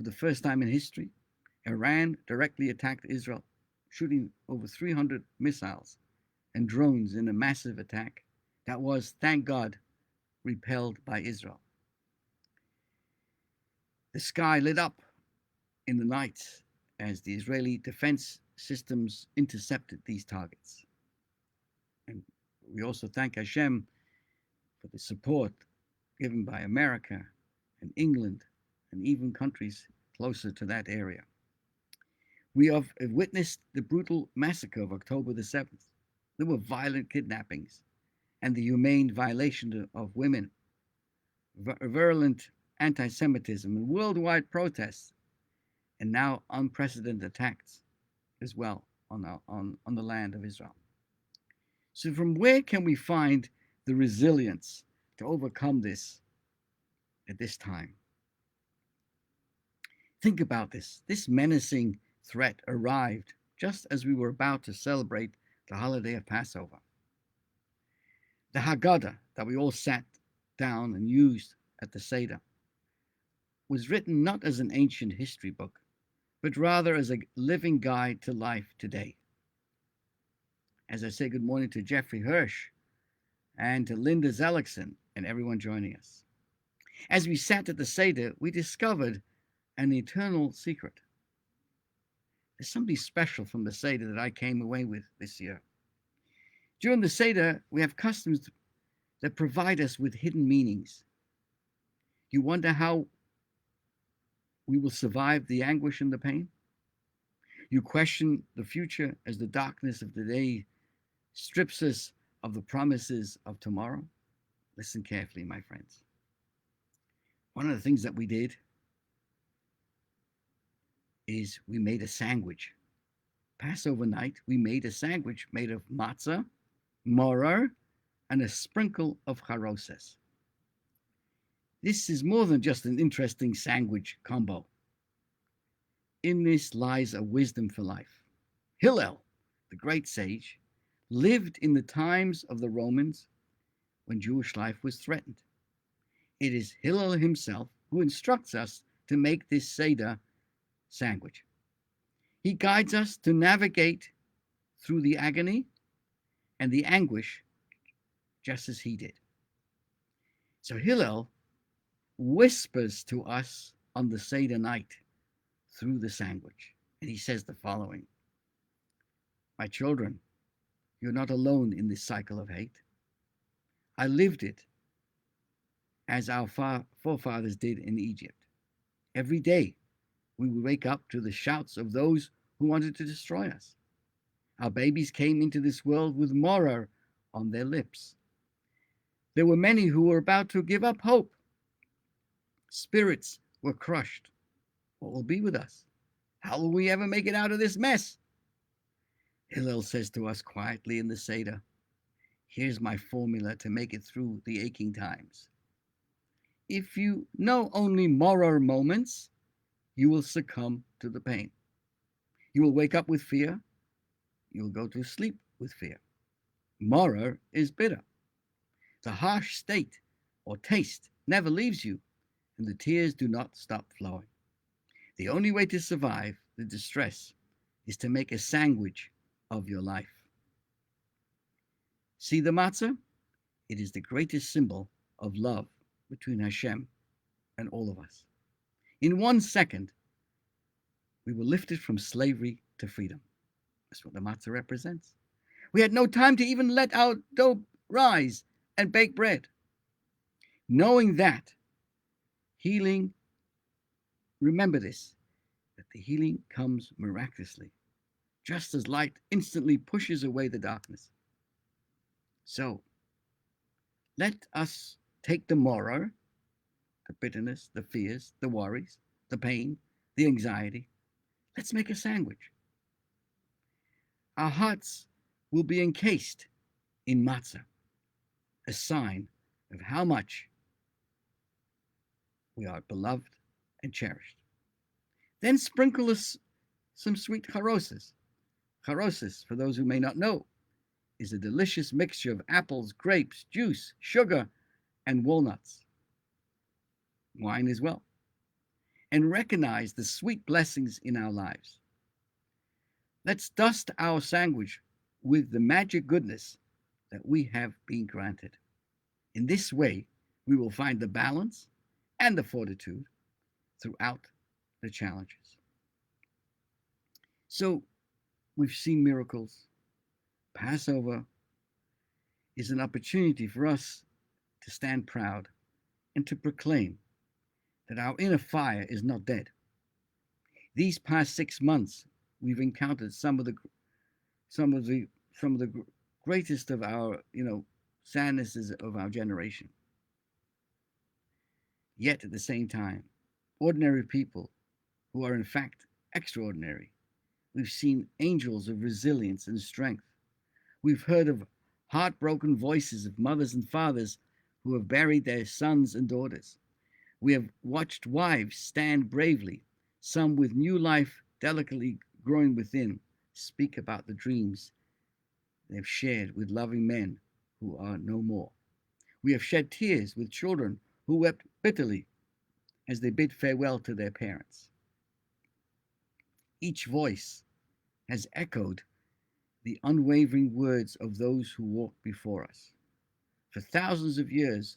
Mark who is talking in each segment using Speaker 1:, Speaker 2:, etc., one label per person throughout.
Speaker 1: the first time in history, Iran directly attacked Israel, shooting over 300 missiles and drones in a massive attack that was, thank God, repelled by Israel. The sky lit up in the night as the Israeli defense systems intercepted these targets. And we also thank Hashem for the support given by America and England and even countries closer to that area. We have witnessed the brutal massacre of October the 7th. There were violent kidnappings and the humane violation of women, virulent anti-Semitism and worldwide protests, and now unprecedented attacks as well on the land of Israel. So from where can we find the resilience to overcome this at this time? Think about this. This menacing threat arrived just as we were about to celebrate the holiday of Passover. The Haggadah that we all sat down and used at the Seder was written not as an ancient history book, but rather as a living guide to life today. As I say good morning to Jeffrey Hirsch and to Linda Zellickson and everyone joining us. As we sat at the Seder, we discovered an eternal secret. There's something special from the Seder that I came away with this year. During the Seder, we have customs that provide us with hidden meanings. You wonder how we will survive the anguish and the pain? You question the future as the darkness of the day strips us of the promises of tomorrow? Listen carefully, my friends. One of the things that we did is we made a sandwich. Passover night, we made a sandwich made of matzah, maror, and a sprinkle of charoses. This is more than just an interesting sandwich combo. In this lies a wisdom for life. Hillel, the great sage, lived in the times of the Romans when Jewish life was threatened. It is Hillel himself who instructs us to make this Seder sandwich. He guides us to navigate through the agony and the anguish just as he did. So Hillel whispers to us on the Seder night through the sandwich, and he says the following: My children, you're not alone in this cycle of hate. I lived it as our forefathers did in Egypt. Every day we would wake up to the shouts of those who wanted to destroy us. Our babies came into this world with maror on their lips. There were many who were about to give up hope. Spirits were crushed. What will be with us? How will we ever make it out of this mess? Hillel says to us quietly in the Seder, here's my formula to make it through the aching times. If you know only maror moments, you will succumb to the pain. You will wake up with fear. You will go to sleep with fear. Maror is bitter. The harsh state or taste never leaves you, and the tears do not stop flowing. The only way to survive the distress is to make a sandwich of your life. See the matzah? It is the greatest symbol of love between Hashem and all of us. In 1 second, we were lifted from slavery to freedom. That's what the matzah represents. We had no time to even let our dough rise and bake bread. Knowing that, healing, remember this, that the healing comes miraculously, just as light instantly pushes away the darkness. So, let us take the maror, the bitterness, the fears, the worries, the pain, the anxiety. Let's make a sandwich. Our hearts will be encased in matzah, a sign of how much we are beloved and cherished. Then sprinkle us some sweet charoses. Charoses, for those who may not know, is a delicious mixture of apples, grapes, juice, sugar, and walnuts. Wine as well. and recognize the sweet blessings in our lives. Let's dust our sandwich with the magic goodness that we have been granted. In this way, we will find the balance and the fortitude throughout the challenges. So, we've seen miracles. Passover is an opportunity for us to stand proud and to proclaim that our inner fire is not dead. These past 6 months, we've encountered some of the greatest of our sadnesses of our generation. Yet at the same time, ordinary people who are in fact extraordinary. We've seen angels of resilience and strength. We've heard of heartbroken voices of mothers and fathers who have buried their sons and daughters. We have watched wives stand bravely, some with new life delicately growing within, speak about the dreams they've shared with loving men who are no more. We have shed tears with children who wept bitterly as they bid farewell to their parents. Each voice has echoed the unwavering words of those who walked before us. For thousands of years,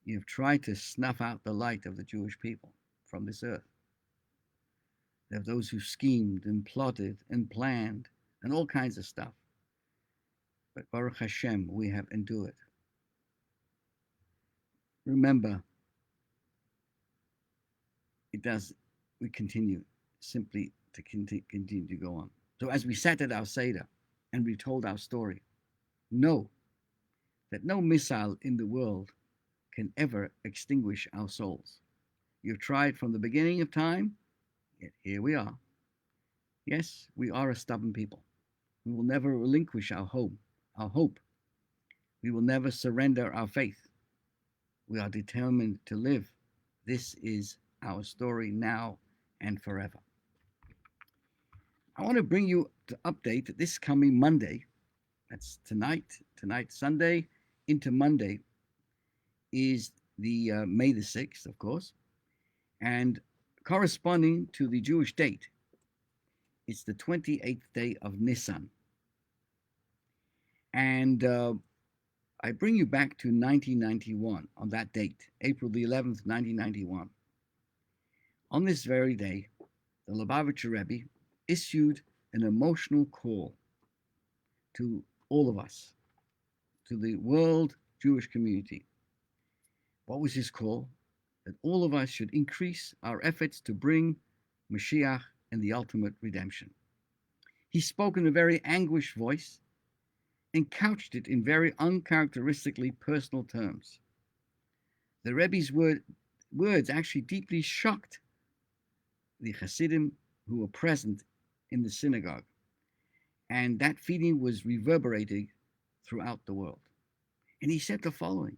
Speaker 1: you have tried to snuff out the light of the Jewish people from this earth. There are those who schemed and plotted and planned and all kinds of stuff. But Baruch Hashem, we have endured. Remember, we continue simply to continue to go on. So as we sat at our Seder and we told our story, know that no missile in the world can ever extinguish our souls. You've tried from the beginning of time, yet here we are. Yes, we are a stubborn people. We will never relinquish our hope. We will never surrender our faith. We are determined to live. This is our story now and forever. I want to bring you to update that this coming Monday, that's tonight Sunday into Monday, is the May the 6th, of course, and corresponding to the Jewish date, it's the 28th day of Nisan. And I bring you back to 1991 on that date, April the 11th, 1991. On this very day, the Lubavitcher Rebbe issued an emotional call to all of us, to the world Jewish community. What was his call? That all of us should increase our efforts to bring Mashiach and the ultimate redemption. He spoke in a very anguished voice and couched it in very uncharacteristically personal terms. The Rebbe's words actually deeply shocked the Hasidim who were present in the synagogue, and that feeling was reverberating throughout the world. And he said the following: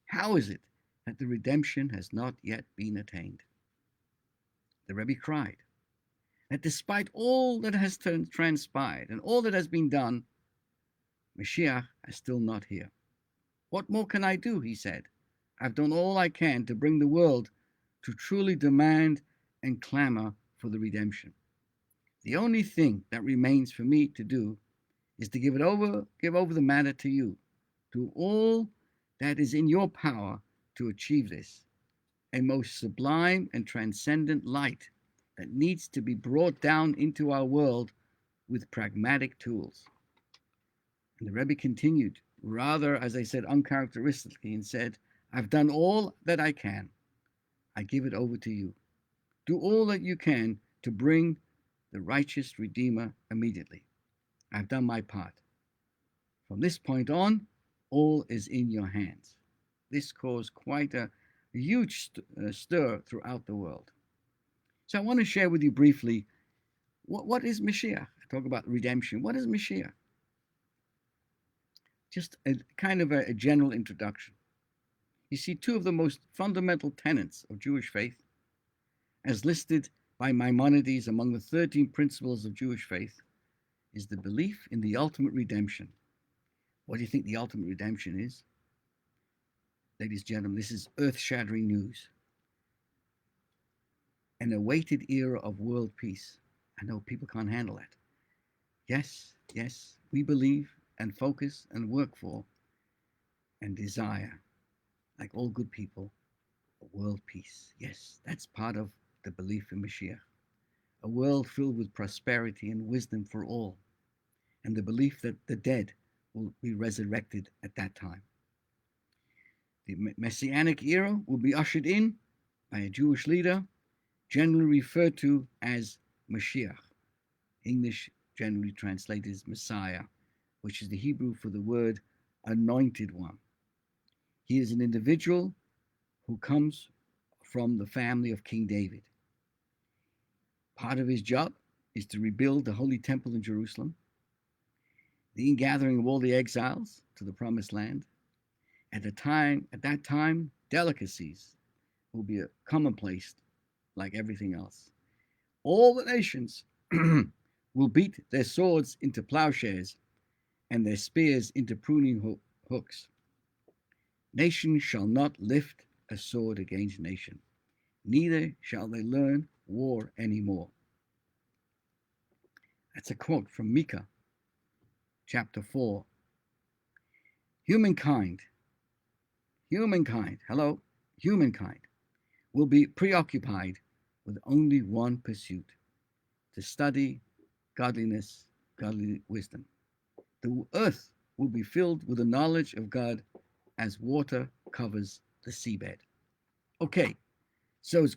Speaker 1: how is it that the redemption has not yet been attained? The Rebbe cried that despite all that has transpired and all that has been done, Mashiach is still not here. What more can I do? He said. I've done all I can to bring the world to truly demand and clamor for the redemption. The only thing that remains for me to do is to give over the matter to you. Do all that is in your power to achieve this, a most sublime and transcendent light that needs to be brought down into our world with pragmatic tools. And the Rebbe continued, rather, as I said, uncharacteristically, and said, I've done all that I can. I give it over to you. Do all that you can to bring the righteous Redeemer immediately. I've done my part. From this point on, all is in your hands. This caused quite a huge stir throughout the world. So I want to share with you briefly, what is Mashiach? I talk about redemption. What is Mashiach? Just a kind of a general introduction. You see, two of the most fundamental tenets of Jewish faith, as listed by Maimonides among the 13 principles of Jewish faith, is the belief in the ultimate redemption. What do you think the ultimate redemption is? Ladies and gentlemen, this is earth-shattering news. an awaited era of world peace. I know people can't handle that. Yes, yes, we believe and focus and work for and desire, like all good people, a world peace. Yes, that's part of the belief in Mashiach. A world filled with prosperity and wisdom for all, and the belief that the dead will be resurrected at that time. The Messianic era will be ushered in by a Jewish leader, generally referred to as Mashiach. English generally translated as Messiah, which is the Hebrew for the word anointed one. He is an individual who comes from the family of King David. Part of his job is to rebuild the Holy Temple in Jerusalem, the ingathering of all the exiles to the Promised Land. At that time, delicacies will be commonplace like everything else. All the nations will beat their swords into plowshares and their spears into pruning hooks. Nation shall not lift a sword against nation, neither shall they learn war anymore. That's a quote from Micah, chapter 4. Humankind, humankind will be preoccupied with only one pursuit: to study godliness, godly wisdom. The earth will be filled with the knowledge of God as water covers the seabed. Okay, so it's